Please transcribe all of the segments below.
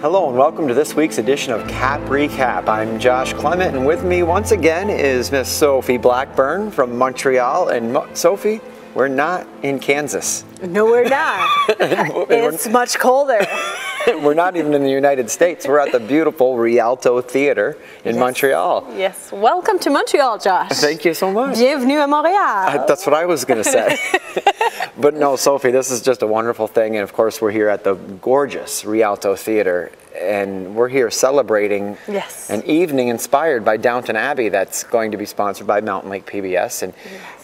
Hello and welcome to this week's edition of Cap Recap. I'm Josh Clement, and with me once again is Miss Sophie Blackburn from Montreal. And Sophie, we're not in Kansas. No, we're not. It's much colder. We're not even in the United States. We're at the beautiful Rialto Theatre in Montreal. Yes. Welcome to Montreal, Josh. Thank you so much. Bienvenue à Montréal. That's what I was going to say. But no, Sophie, this is just a wonderful thing. And of course, we're here at the gorgeous Rialto Theatre. And we're here celebrating an evening inspired by Downton Abbey that's going to be sponsored by Mountain Lake PBS.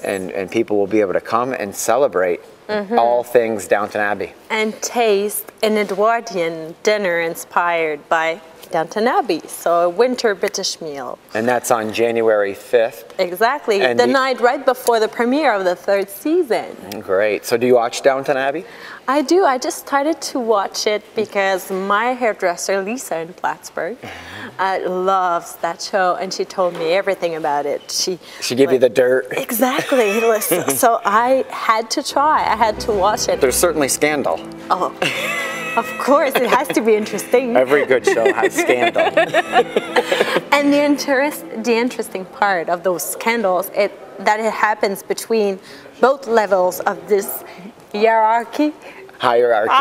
And people will be able to come and celebrate all things Downton Abbey. And taste an Edwardian dinner inspired by Downton Abbey, so a winter British meal. And that's on January 5th. Exactly, and the night right before the premiere of the third season. Great. So do you watch Downton Abbey? I do. I just started to watch it because my hairdresser, Lisa in Plattsburgh, loves that show, and she told me everything about it. She gave you the dirt. Exactly. So I had to try. I had to watch it. There's certainly scandal. Oh, of course. It has to be interesting. Every good show has scandal. And the interesting part of those scandals is that it happens between both levels of this hierarchy. Right.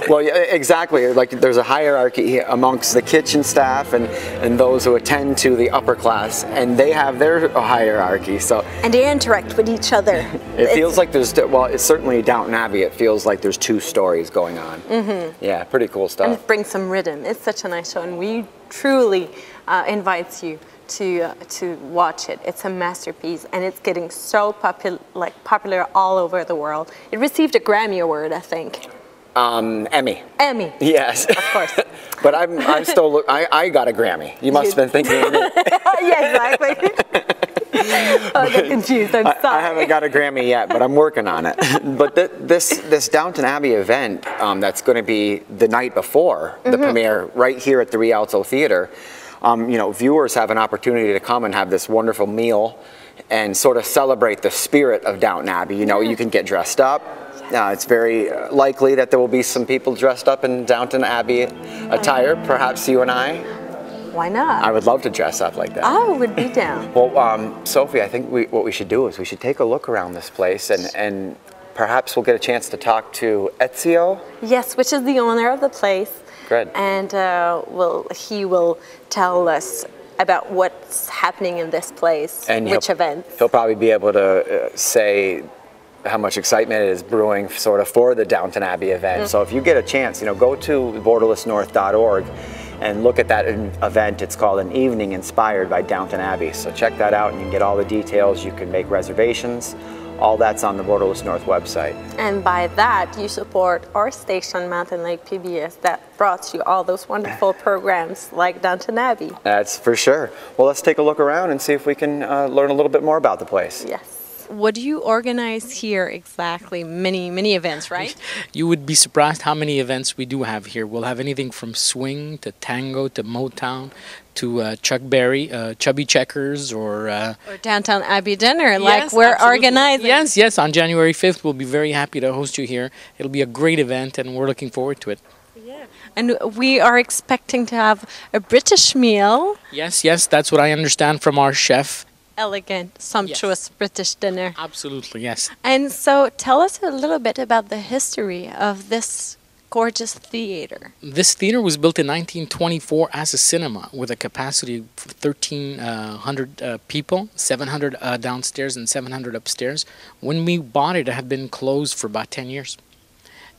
Well, yeah, exactly. Like there's a hierarchy amongst the kitchen staff and those who attend to the upper class, and they have their hierarchy. And they interact with each other. It feels like there's, well, it's certainly Downton Abbey. It feels like there's two stories going on. Yeah, pretty cool stuff. And it brings some rhythm. It's such a nice show, and we truly invite you to watch it. It's a masterpiece, and it's getting so popular all over the world. It received a Grammy Award, I think. Emmy. Emmy. Yes. Of course. But I'm still, I got a Grammy. You must have been thinking of it. Yeah, exactly. I got confused, I'm sorry. I haven't got a Grammy yet, but I'm working on it. But this Downton Abbey event that's going to be the night before the premiere right here at the Rialto Theatre, you know, viewers have an opportunity to come and have this wonderful meal and sort of celebrate the spirit of Downton Abbey. You know, you can get dressed up. It's very likely that there will be some people dressed up in Downton Abbey attire, perhaps you and I. Why not? I would love to dress up like that. I would be down. Well, Sophie, I think what we should do is we should take a look around this place and perhaps we'll get a chance to talk to Ezio. Yes, which is the owner of the place. Good. And he will tell us about what's happening in this place, and which events. He'll probably be able to say how much excitement is brewing sort of for the Downton Abbey event. So if you get a chance, you know, go to borderlessnorth.org and look at that event. It's called An Evening Inspired by Downton Abbey. So check that out and you can get all the details. You can make reservations. All that's on the Borderless North website. And by that, you support our station, Mountain Lake PBS, that brought you all those wonderful programs like Downton Abbey. That's for sure. Well, let's take a look around and see if we can learn a little bit more about the place. Yes. What do you organize here exactly? Many events, right? You would be surprised how many events we do have here. We'll have anything from swing to tango to Motown to Chuck Berry, Chubby Checkers, or Downton Abbey dinner, like we're organizing. Yes. On January 5th, we'll be very happy to host you here. It'll be a great event, and we're looking forward to it. Yeah. And we are expecting to have a British meal. Yes, that's what I understand from our chef. Elegant, sumptuous British dinner. Absolutely, yes. And so tell us a little bit about the history of this gorgeous theater. This theater was built in 1924 as a cinema with a capacity of 1,300 people, 700 downstairs and 700 upstairs. When we bought it, it had been closed for about 10 years.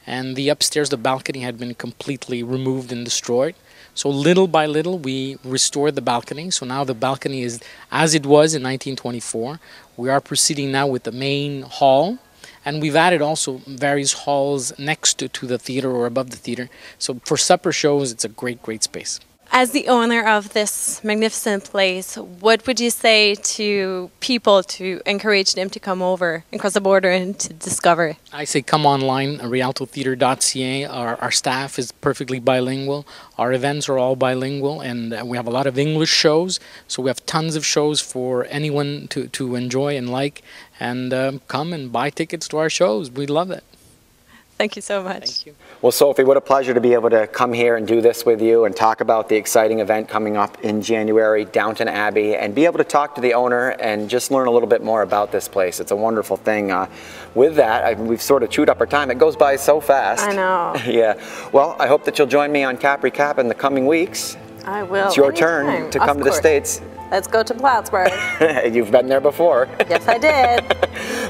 And the upstairs, the balcony had been completely removed and destroyed. So little by little, we restored the balcony. So now the balcony is as it was in 1924. We are proceeding now with the main hall. And we've added also various halls next to the theater or above the theater. So for supper shows, it's a great space. As the owner of this magnificent place, what would you say to people to encourage them to come over and cross the border and to discover? I say come online, rialtotheatre.ca. Our staff is perfectly bilingual. Our events are all bilingual, and we have a lot of English shows. So we have tons of shows for anyone to enjoy and like. And come and buy tickets to our shows. We love it. Thank you so much. Thank you. Well, Sophie, what a pleasure to be able to come here and do this with you and talk about the exciting event coming up in January, Downton Abbey, and be able to talk to the owner and just learn a little bit more about this place. It's a wonderful thing. With that, we've sort of chewed up our time. It goes by so fast. I know. Yeah. Well, I hope that you'll join me on Capri Cap in the coming weeks. I will. It's your Anytime. turn to come to the States. Let's go to Plattsburgh. You've been there before. Yes, I did.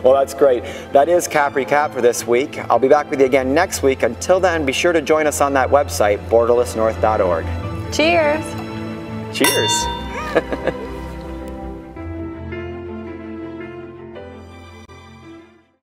Well, that's great. That is Capri Cap for this week. I'll be back with you again next week. Until then, be sure to join us on that website, borderlessnorth.org. Cheers. Cheers.